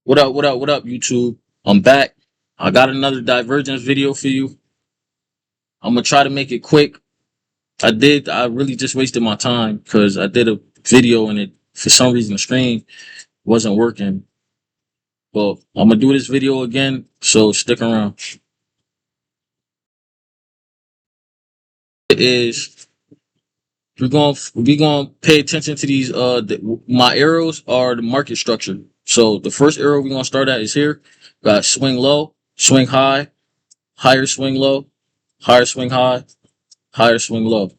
What up, what up, what up, YouTube? I'm back. I got another divergence video for you. I'm gonna try to make it quick. I really just wasted my time because I did a video and it, for some reason, the screen wasn't working. Well, I'm gonna do this video again, so stick around. It is we're gonna pay attention to these. My arrows are the market structure. So the first arrow we're gonna start at is here. Got swing low, swing high, higher swing low, higher swing high, higher swing low.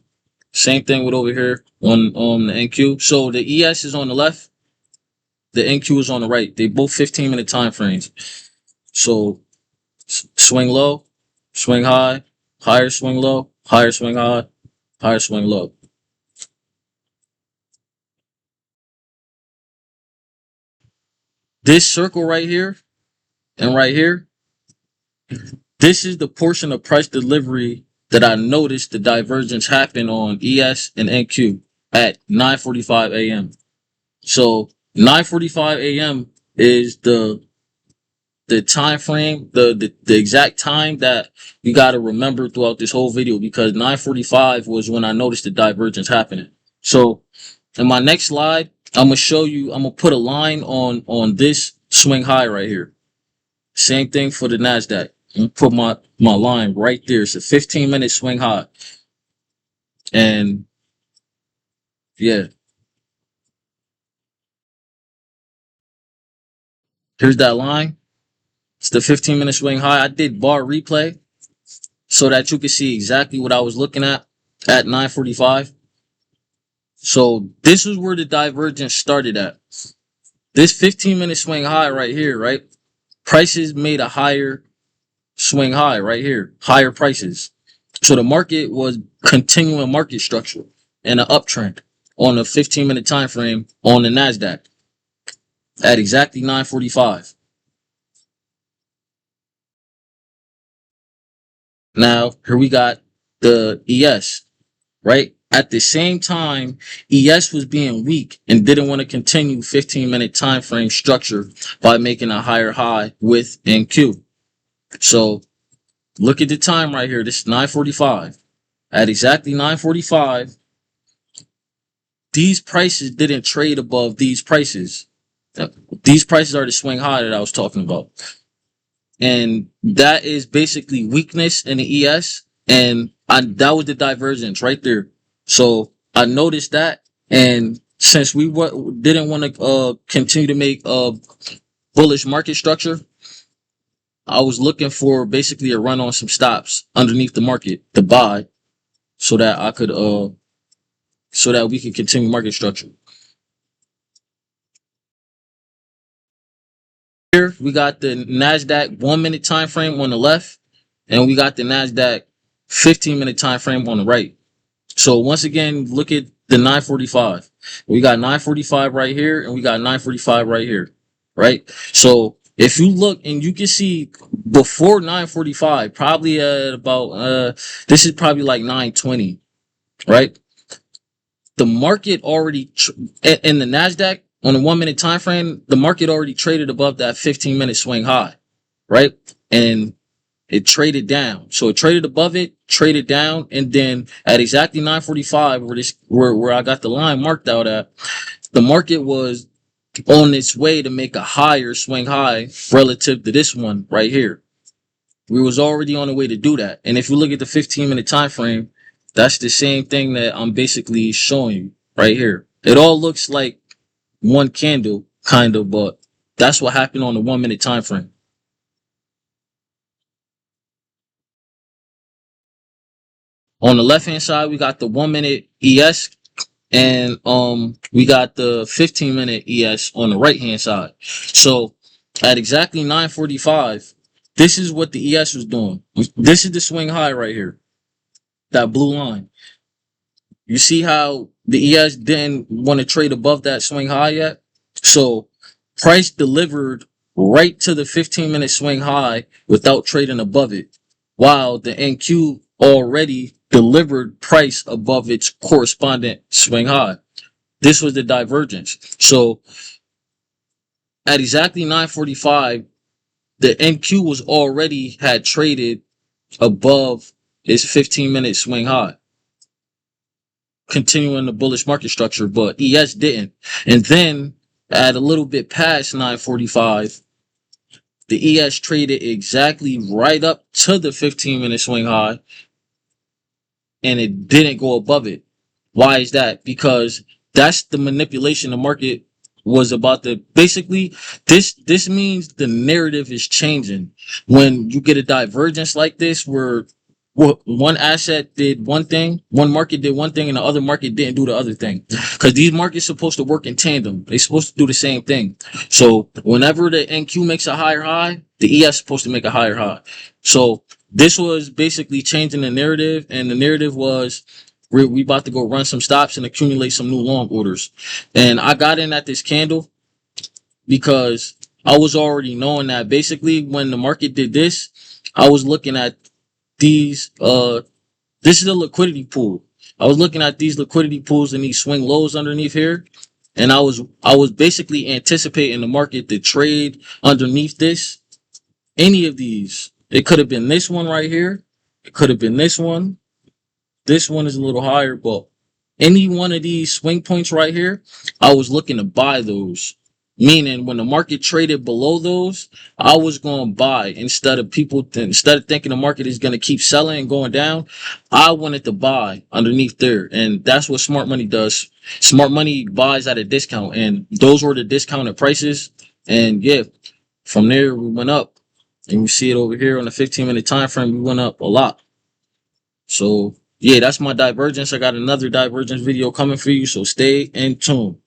Same thing with over here on the NQ. So the ES is on the left, the NQ is on the right. They both 15-minute time frames. So swing low, swing high, higher swing low, higher swing high, higher swing low. This circle right here and right here, this is the portion of price delivery that I noticed the divergence happen on ES and NQ at 9:45 a.m. So 9:45 a.m. is the time frame, the exact time that you got to remember throughout this whole video, because 9:45 was when I noticed the divergence happening. So in my next slide, I'm gonna put a line on this swing high right here. Same thing for the NASDAQ. I'm gonna put my line right there. It's a 15-minute swing high. And yeah, here's that line. It's the 15-minute swing high. I did bar replay so that you can see exactly what I was looking at 9:45. So this is where the divergence started at. This 15-minute swing high right here, right? Prices made a higher swing high right here, higher prices. So the market was continuing market structure and an uptrend on a 15-minute time frame on the NASDAQ at exactly 9:45. Now, here we got the ES, right? At the same time, ES was being weak and didn't want to continue 15-minute time frame structure by making a higher high with NQ. So look at the time right here. This is 9:45. At exactly 9:45, these prices didn't trade above these prices. These prices are the swing high that I was talking about. And that is basically weakness in the ES. And that was the divergence right there. So I noticed that. And since we didn't want to continue to make bullish market structure, I was looking for basically a run on some stops underneath the market to buy so that I could so that we could continue market structure. Here we got the NASDAQ 1-minute time frame on the left, and we got the NASDAQ 15-minute time frame on the right. So once again, look at the 9:45. We got 9:45 right here, and we got 9:45 right here, right? So if you look and you can see before 9:45, probably at about this is probably like 9:20, right? The market already in the NASDAQ on a 1-minute time frame, the market already traded above that 15-minute swing high, right? And it traded down. So it traded above it, traded down, and then at exactly 9:45, where I got the line marked out at, the market was on its way to make a higher swing high relative to this one right here. We was already on the way to do that. And if you look at the 15-minute time frame, that's the same thing that I'm basically showing you right here. It all looks like one candle, kind of, but that's what happened on the 1-minute time frame. On the left hand side, we got the 1-minute ES, and we got the 15-minute ES on the right hand side. So at exactly 9:45, this is what the ES was doing. This is the swing high right here, that blue line. You see how the ES didn't want to trade above that swing high yet? So price delivered right to the 15-minute swing high without trading above it, while the NQ already delivered price above its correspondent swing high. This was the divergence. So At exactly 9:45, the NQ was already had traded above its 15-minute swing high, continuing the bullish market structure, but ES didn't. And then at a little bit past 9:45, the ES traded exactly right up to the 15-minute swing high, and it didn't go above it. Why is that? Because that's the manipulation the market was about to basically. This means the narrative is changing when you get a divergence like this, where one asset did one thing, one market did one thing, and the other market didn't do the other thing. Because these markets supposed to work in tandem. They're supposed to do the same thing. So whenever the NQ makes a higher high, the ES is supposed to make a higher high. So this was basically changing the narrative, and the narrative was we about to go run some stops and accumulate some new long orders. And I got in at this candle because I was already knowing that basically when the market did this, I was looking at these this is a liquidity pool. I was looking at these liquidity pools and these swing lows underneath here, and I was basically anticipating the market to trade underneath this. Any of these. It could have been this one right here. It could have been this one. This one is a little higher, but any one of these swing points right here, I was looking to buy those. Meaning when the market traded below those, I was going to buy instead of thinking the market is going to keep selling and going down. I wanted to buy underneath there. And that's what smart money does. Smart money buys at a discount, and those were the discounted prices. And yeah, from there we went up. And you see it over here on the 15-minute time frame, we went up a lot. So yeah, that's my divergence. I got another divergence video coming for you, so stay in tune.